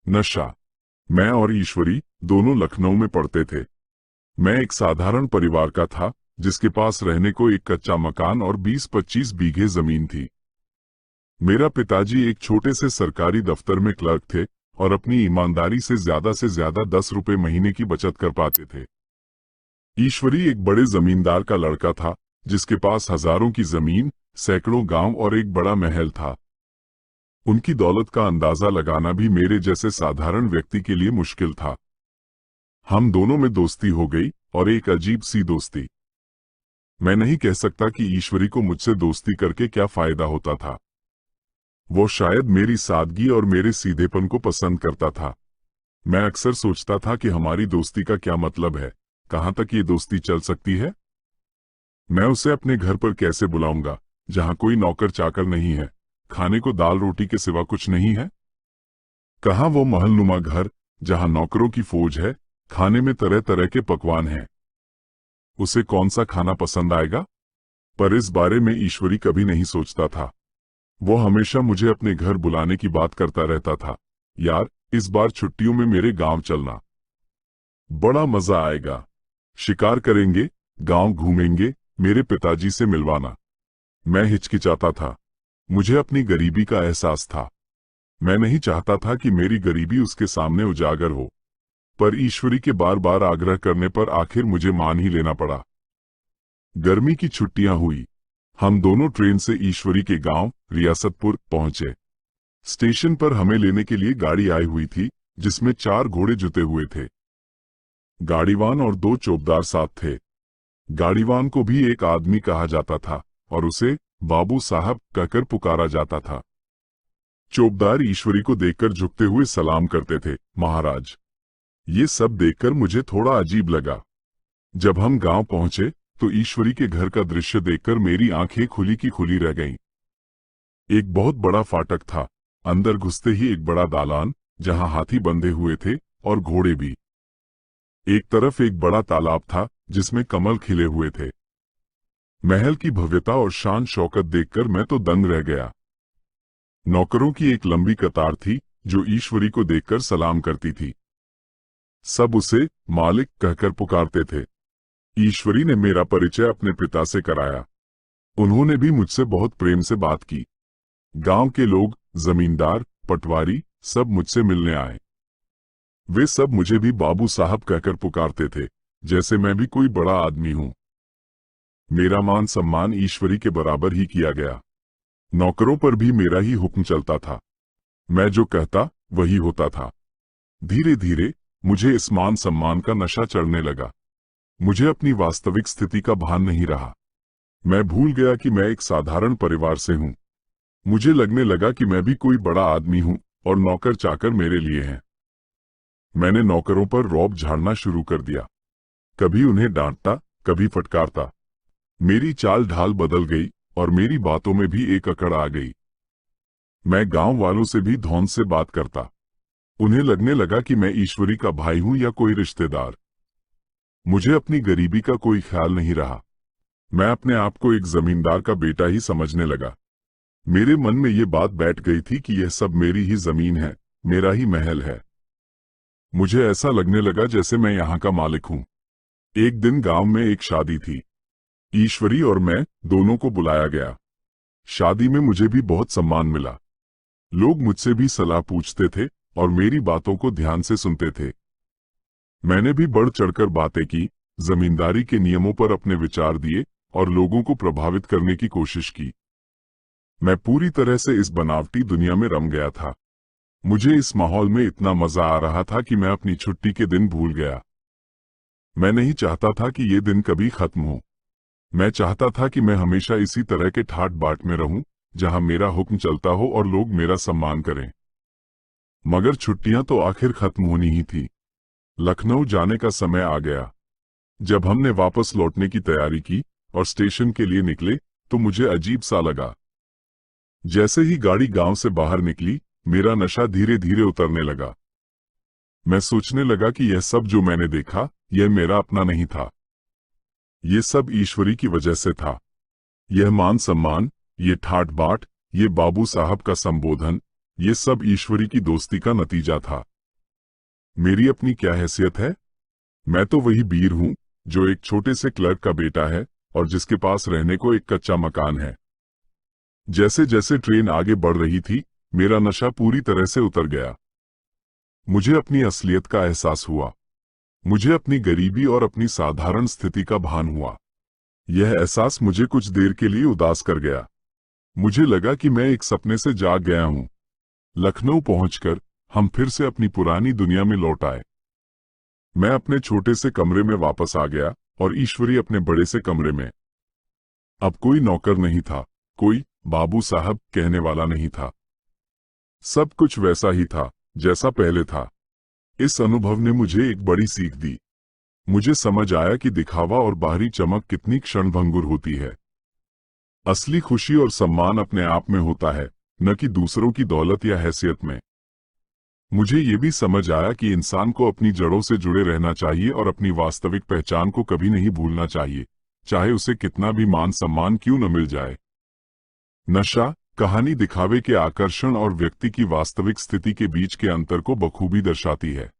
नशा। मैं और ईश्वरी दोनों लखनऊ में पढ़ते थे। मैं एक साधारण परिवार का था जिसके पास रहने को एक कच्चा मकान और 20-25 बीघे जमीन थी। मेरा पिताजी एक छोटे से सरकारी दफ्तर में क्लर्क थे और अपनी ईमानदारी से ज्यादा 10 रुपए महीने की बचत कर पाते थे। ईश्वरी एक बड़े जमींदार का लड़का था जिसके पास हजारों की जमीन, सैकड़ों गांव और एक बड़ा महल था। उनकी दौलत का अंदाजा लगाना भी मेरे जैसे साधारण व्यक्ति के लिए मुश्किल था। हम दोनों में दोस्ती हो गई, और एक अजीब सी दोस्ती। मैं नहीं कह सकता कि ईश्वरी को मुझसे दोस्ती करके क्या फायदा होता था। वो शायद मेरी सादगी और मेरे सीधेपन को पसंद करता था। मैं अक्सर सोचता था कि हमारी दोस्ती का क्या मतलब है, कहां तक ये दोस्ती चल सकती है। मैं उसे अपने घर पर कैसे बुलाऊंगा जहां कोई नौकर चाकर नहीं है, खाने को दाल रोटी के सिवा कुछ नहीं है। कहां वो महलनुमा घर जहां नौकरों की फौज है, खाने में तरह तरह के पकवान हैं। उसे कौन सा खाना पसंद आएगा, पर इस बारे में ईश्वरी कभी नहीं सोचता था। वो हमेशा मुझे अपने घर बुलाने की बात करता रहता था। यार, इस बार छुट्टियों में मेरे गांव चलना, बड़ा मजा आएगा। शिकार करेंगे, गांव घूमेंगे, मेरे पिताजी से मिलवाना। मैं हिचकिचाता था। मुझे अपनी गरीबी का एहसास था। मैं नहीं चाहता था कि मेरी गरीबी उसके सामने उजागर हो, पर ईश्वरी के बार बार आग्रह करने पर आखिर मुझे मान ही लेना पड़ा। गर्मी की छुट्टियां हुई। हम दोनों ट्रेन से ईश्वरी के गांव रियासतपुर पहुंचे। स्टेशन पर हमें लेने के लिए गाड़ी आई हुई थी जिसमें 4 घोड़े जुते हुए थे। गाड़ीवान और 2 चौबदार साथ थे। गाड़ीवान को भी एक आदमी कहा जाता था और उसे बाबू साहब कहकर पुकारा जाता था। चौबदार ईश्वरी को देखकर झुकते हुए सलाम करते थे, महाराज। ये सब देखकर मुझे थोड़ा अजीब लगा। जब हम गांव पहुंचे तो ईश्वरी के घर का दृश्य देखकर मेरी आंखें खुली की खुली रह गईं। एक बहुत बड़ा फाटक था। अंदर घुसते ही एक बड़ा दालान जहां हाथी बंधे हुए थे और घोड़े भी। एक तरफ एक बड़ा तालाब था जिसमें कमल खिले हुए थे। महल की भव्यता और शान शौकत देखकर मैं तो दंग रह गया। नौकरों की एक लंबी कतार थी जो ईश्वरी को देखकर सलाम करती थी। सब उसे मालिक कहकर पुकारते थे। ईश्वरी ने मेरा परिचय अपने पिता से कराया। उन्होंने भी मुझसे बहुत प्रेम से बात की। गांव के लोग, जमींदार, पटवारी सब मुझसे मिलने आए। वे सब मुझे भी बाबू साहब कहकर पुकारते थे, जैसे मैं भी कोई बड़ा आदमी हूं। मेरा मान सम्मान ईश्वरी के बराबर ही किया गया। नौकरों पर भी मेरा ही हुक्म चलता था। मैं जो कहता वही होता था। धीरे धीरे मुझे इस मान सम्मान का नशा चढ़ने लगा। मुझे अपनी वास्तविक स्थिति का भान नहीं रहा। मैं भूल गया कि मैं एक साधारण परिवार से हूं। मुझे लगने लगा कि मैं भी कोई बड़ा आदमी हूं और नौकर चाकर मेरे लिए हैं। मैंने नौकरों पर रौब झाड़ना शुरू कर दिया। कभी उन्हें डांटता, कभी फटकारता। मेरी चाल ढाल बदल गई और मेरी बातों में भी एक अकड़ आ गई। मैं गांव वालों से भी धौन से बात करता। उन्हें लगने लगा कि मैं ईश्वरी का भाई हूं या कोई रिश्तेदार। मुझे अपनी गरीबी का कोई ख्याल नहीं रहा। मैं अपने आप को एक जमींदार का बेटा ही समझने लगा। मेरे मन में ये बात बैठ गई थी कि यह सब मेरी ही जमीन है, मेरा ही महल है। मुझे ऐसा लगने लगा जैसे मैं यहाँ का मालिक हूँ। एक दिन गांव में एक शादी थी। ईश्वरी और मैं दोनों को बुलाया गया। शादी में मुझे भी बहुत सम्मान मिला। लोग मुझसे भी सलाह पूछते थे और मेरी बातों को ध्यान से सुनते थे। मैंने भी बढ़ चढ़कर बातें की, जमींदारी के नियमों पर अपने विचार दिए और लोगों को प्रभावित करने की कोशिश की। मैं पूरी तरह से इस बनावटी दुनिया में रम गया था। मुझे इस माहौल में इतना मजा आ रहा था कि मैं अपनी छुट्टी के दिन भूल गया। मैं नहीं चाहता था कि ये दिन कभी खत्म हो। मैं चाहता था कि मैं हमेशा इसी तरह के ठाट बाट में रहूं, जहां मेरा हुक्म चलता हो और लोग मेरा सम्मान करें। मगर छुट्टियां तो आखिर खत्म होनी ही थी। लखनऊ जाने का समय आ गया। जब हमने वापस लौटने की तैयारी की और स्टेशन के लिए निकले तो मुझे अजीब सा लगा। जैसे ही गाड़ी गांव से बाहर निकली, मेरा नशा धीरे धीरे उतरने लगा। मैं सोचने लगा कि यह सब जो मैंने देखा, यह मेरा अपना नहीं था। ये सब ईश्वरी की वजह से था। यह मान सम्मान, ये ठाट बाट, ये बाबू साहब का संबोधन, ये सब ईश्वरी की दोस्ती का नतीजा था। मेरी अपनी क्या हैसियत है? मैं तो वही वीर हूं जो एक छोटे से क्लर्क का बेटा है और जिसके पास रहने को एक कच्चा मकान है। जैसे जैसे ट्रेन आगे बढ़ रही थी, मेरा नशा पूरी तरह से उतर गया। मुझे अपनी असलियत का एहसास हुआ। मुझे अपनी गरीबी और अपनी साधारण स्थिति का भान हुआ। यह एहसास मुझे कुछ देर के लिए उदास कर गया। मुझे लगा कि मैं एक सपने से जाग गया हूं। लखनऊ पहुंचकर हम फिर से अपनी पुरानी दुनिया में लौट आए। मैं अपने छोटे से कमरे में वापस आ गया और ईश्वरी अपने बड़े से कमरे में। अब कोई नौकर नहीं था, कोई बाबू साहब कहने वाला नहीं था। सब कुछ वैसा ही था जैसा पहले था। इस अनुभव ने मुझे एक बड़ी सीख दी। मुझे समझ आया कि दिखावा और बाहरी चमक कितनी क्षणभंगुर होती है। असली खुशी और सम्मान अपने आप में होता है, न कि दूसरों की दौलत या हैसियत में। मुझे ये भी समझ आया कि इंसान को अपनी जड़ों से जुड़े रहना चाहिए और अपनी वास्तविक पहचान को कभी नहीं भूलना चाहिए, चाहे उसे कितना भी मान सम्मान क्यों न मिल जाए। नशा कहानी दिखावे के आकर्षण और व्यक्ति की वास्तविक स्थिति के बीच के अंतर को बखूबी दर्शाती है।